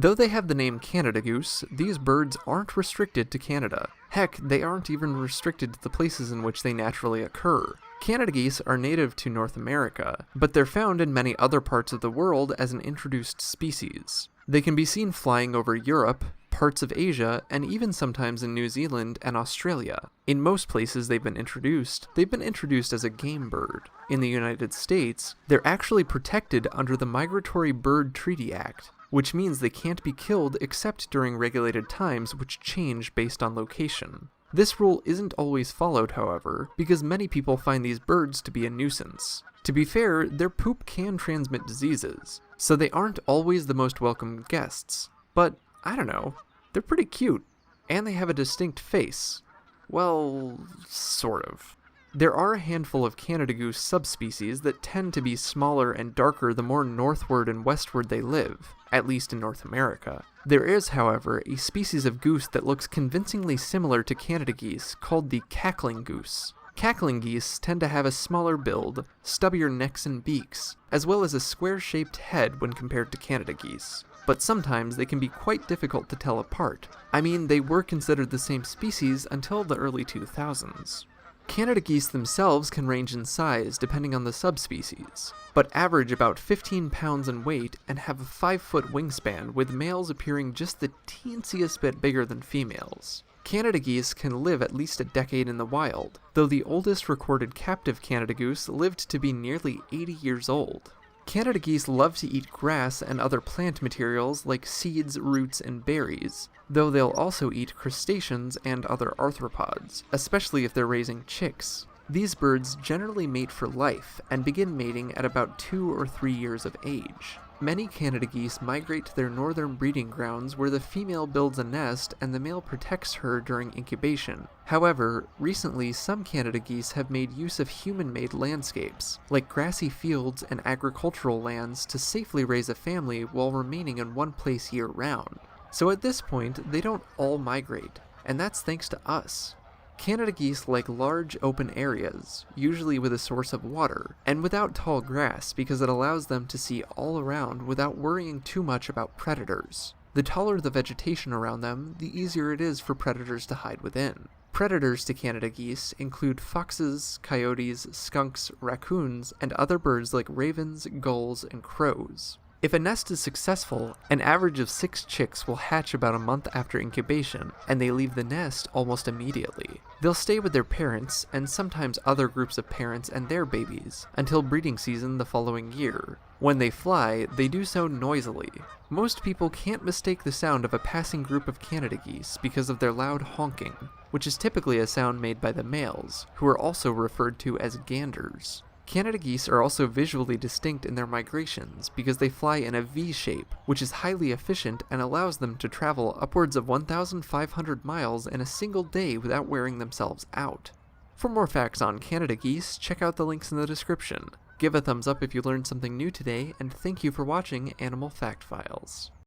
Though they have the name Canada goose, these birds aren't restricted to Canada. Heck, they aren't even restricted to the places in which they naturally occur. Canada geese are native to North America, but they're found in many other parts of the world as an introduced species. They can be seen flying over Europe, parts of Asia, and even sometimes in New Zealand and Australia. In most places they've been introduced as a game bird. In the United States, they're actually protected under the Migratory Bird Treaty Act, which means they can't be killed except during regulated times which change based on location. This rule isn't always followed, however, because many people find these birds to be a nuisance. To be fair, their poop can transmit diseases, so they aren't always the most welcome guests. But, I don't know, they're pretty cute, and they have a distinct face. Well, sort of. There are a handful of Canada goose subspecies that tend to be smaller and darker the more northward and westward they live, at least in North America. There is, however, a species of goose that looks convincingly similar to Canada geese called the cackling goose. Cackling geese tend to have a smaller build, stubbier necks and beaks, as well as a square-shaped head when compared to Canada geese. But sometimes they can be quite difficult to tell apart. I mean, they were considered the same species until the early 2000s. Canada geese themselves can range in size depending on the subspecies, but average about 15 pounds in weight and have a 5-foot wingspan, with males appearing just the teensiest bit bigger than females. Canada geese can live at least a decade in the wild, though the oldest recorded captive Canada goose lived to be nearly 80 years old. Canada geese love to eat grass and other plant materials like seeds, roots, and berries, though they'll also eat crustaceans and other arthropods, especially if they're raising chicks. These birds generally mate for life and begin mating at about 2 or 3 years of age. Many Canada geese migrate to their northern breeding grounds where the female builds a nest and the male protects her during incubation. However, recently some Canada geese have made use of human-made landscapes, like grassy fields and agricultural lands, to safely raise a family while remaining in one place year-round. So at this point, they don't all migrate, and that's thanks to us. Canada geese like large open areas, usually with a source of water, and without tall grass because it allows them to see all around without worrying too much about predators. The taller the vegetation around them, the easier it is for predators to hide within. Predators to Canada geese include foxes, coyotes, skunks, raccoons, and other birds like ravens, gulls, and crows. If a nest is successful, an average of 6 chicks will hatch about a month after incubation, and they leave the nest almost immediately. They'll stay with their parents, and sometimes other groups of parents and their babies, until breeding season the following year. When they fly, they do so noisily. Most people can't mistake the sound of a passing group of Canada geese because of their loud honking, which is typically a sound made by the males, who are also referred to as ganders. Canada geese are also visually distinct in their migrations because they fly in a V shape, which is highly efficient and allows them to travel upwards of 1,500 miles in a single day without wearing themselves out. For more facts on Canada geese, check out the links in the description. Give a thumbs up if you learned something new today, and thank you for watching Animal Fact Files.